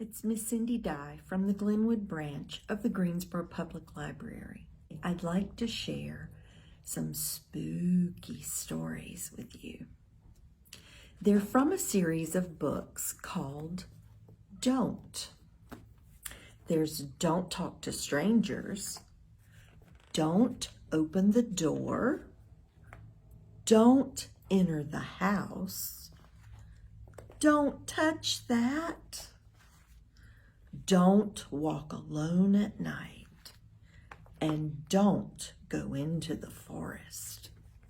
It's Miss Cindy Dye from the Glenwood branch of the Greensboro Public Library. I'd like to share some spooky stories with you. They're from a series of books called Don't. There's Don't Talk to Strangers, Don't Open the Door, Don't Enter the House, Don't Touch That, Don't Walk Alone at Night, and Don't Go into the Forest.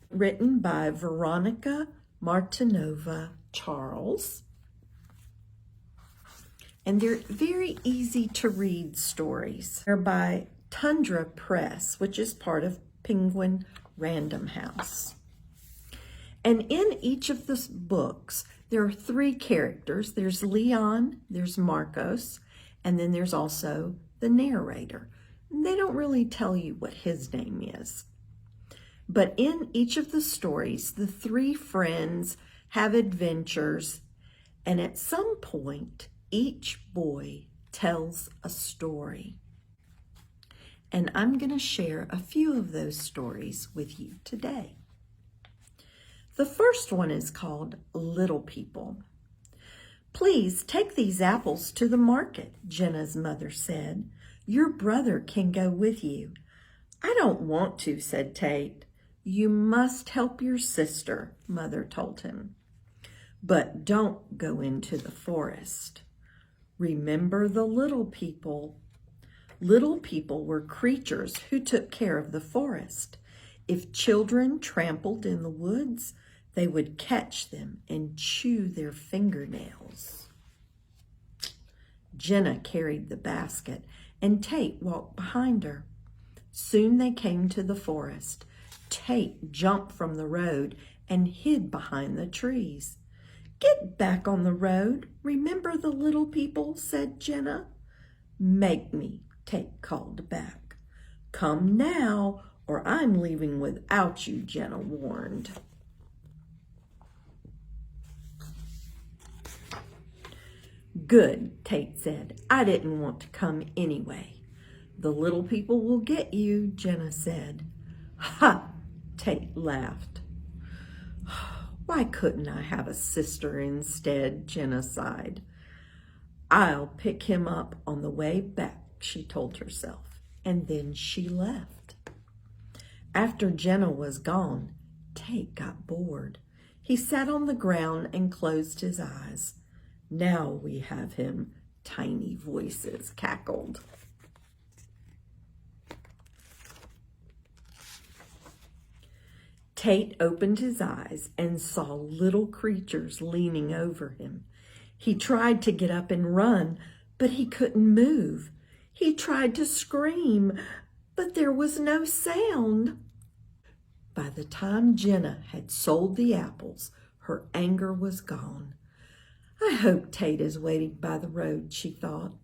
Written by Veronika Martenova Charles. And they're very easy to read stories. They're by Tundra Press, which is part of Penguin Random House. And in each of the books, there are three characters. There's Leon, there's Marcos, and then there's also the narrator. They don't really tell you what his name is. But in each of the stories, the three friends have adventures, and at some point, each boy tells a story. And I'm going to share a few of those stories with you today. The first one is called Little People. "Please take these apples to the market," Jenna's mother said. "Your brother can go with you." "I don't want to," said Tate. "You must help your sister," Mother told him. "But don't go into the forest. Remember the little people." Little people were creatures who took care of the forest. If children trampled in the woods, they would catch them and chew their fingernails. Jenna carried the basket, and Tate walked behind her. Soon they came to the forest. Tate jumped from the road and hid behind the trees. "Get back on the road. Remember the little people," said Jenna. "Make me," Tate called back. "Come now, or I'm leaving without you," Jenna warned. "Good," Tate said. "I didn't want to come anyway." "The little people will get you," Jenna said. "Ha!" Tate laughed. "Why couldn't I have a sister instead?" Jenna sighed. "I'll pick him up on the way back," she told herself, and then she left. After Jenna was gone, Tate got bored. He sat on the ground and closed his eyes. "Now we have him," tiny voices cackled. Tate opened his eyes and saw little creatures leaning over him. He tried to get up and run, but he couldn't move. He tried to scream, but there was no sound. By the time Jenna had sold the apples, her anger was gone. "I hope Tate is waiting by the road," she thought.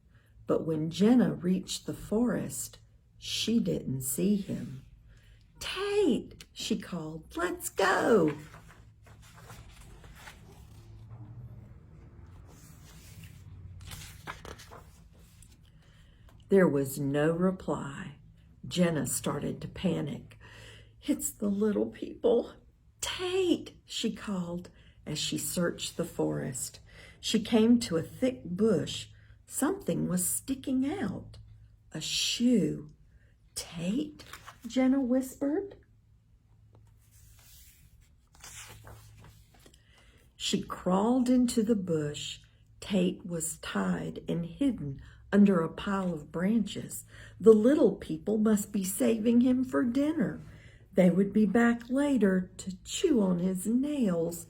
But when Jenna reached the forest, she didn't see him. "Tate," she called, "let's go." There was no reply. Jenna started to panic. "It's the little people." "Tate," she called as she searched the forest. She came to a thick bush. Something was sticking out. A shoe. "Tate?" Jenna whispered. She crawled into the bush. Tate was tied and hidden under a pile of branches. The little people must be saving him for dinner. They would be back later to chew on his nails.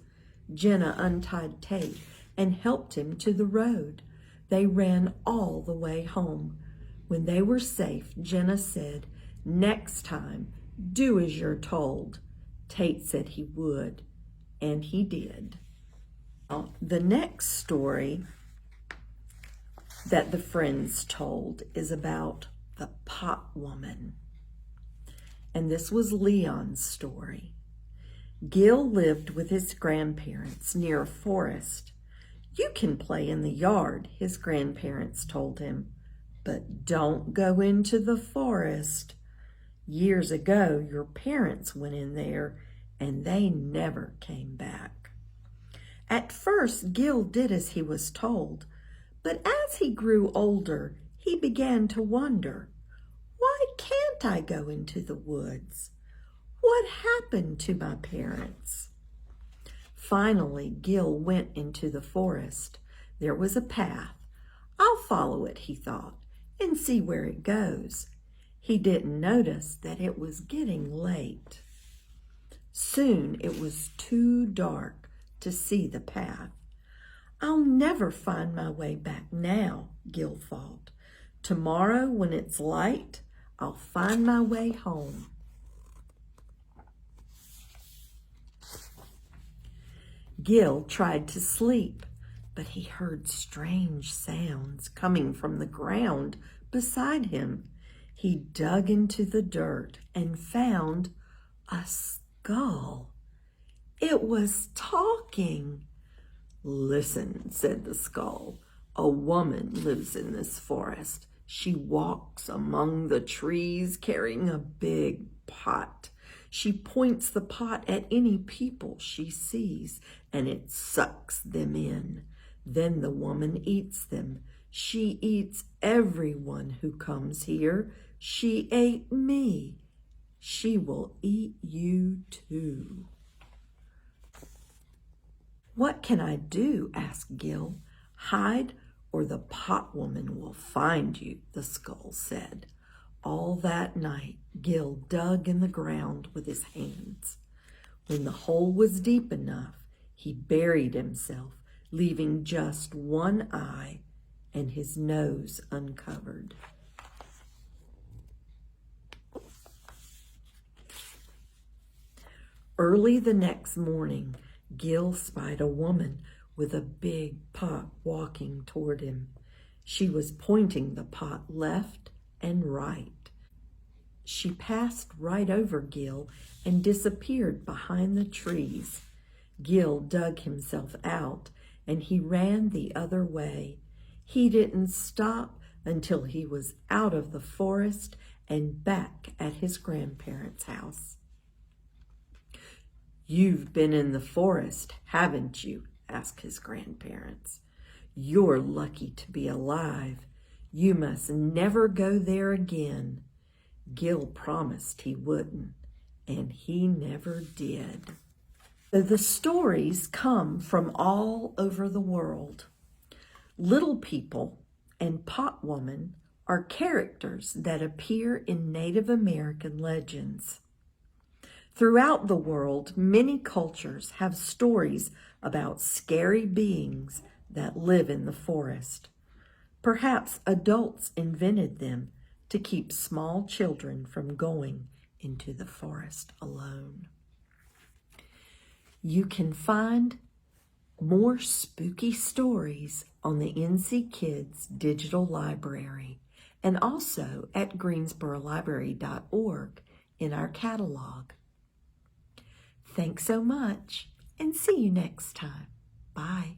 Jenna untied Tate and helped him to the road. They ran all the way home. When they were safe, Jenna said, "Next time, do as you're told." Tate said he would, and he did. The next story that the friends told is about the pot woman. And this was Leon's story. Gil lived with his grandparents near a forest. "You can play in the yard," his grandparents told him, "but don't go into the forest. Years ago, your parents went in there and they never came back." At first, Gil did as he was told, but as he grew older, he began to wonder, why can't I go into the woods? What happened to my parents? Finally, Gil went into the forest. There was a path. "I'll follow it," he thought, "and see where it goes." He didn't notice that it was getting late. Soon it was too dark to see the path. "I'll never find my way back now," Gil thought. "Tomorrow, when it's light, I'll find my way home." Gil tried to sleep, but he heard strange sounds coming from the ground beside him. He dug into the dirt and found a skull. It was talking. "Listen," said the skull. "A woman lives in this forest. She walks among the trees carrying a big pot. She points the pot at any people she sees, and it sucks them in. Then the woman eats them. She eats everyone who comes here. She ate me. She will eat you too." "What can I do?" asked Gil. "Hide, or the pot woman will find you," the skull said. All that night, Gil dug in the ground with his hands. When the hole was deep enough, he buried himself, leaving just one eye and his nose uncovered. Early the next morning, Gil spied a woman with a big pot walking toward him. She was pointing the pot left and right. She passed right over Gil and disappeared behind the trees. Gil dug himself out and he ran the other way. He didn't stop until he was out of the forest and back at his grandparents' house. "You've been in the forest, haven't you?" asked his grandparents. "You're lucky to be alive. You must never go there again." Gil promised he wouldn't, and he never did. So the stories come from all over the world. Little People and Pot Woman are characters that appear in Native American legends. Throughout the world, many cultures have stories about scary beings that live in the forest. Perhaps adults invented them to keep small children from going into the forest alone. You can find more spooky stories on the NC Kids Digital Library and also at greensborolibrary.org in our catalog. Thanks so much, and see you next time. Bye.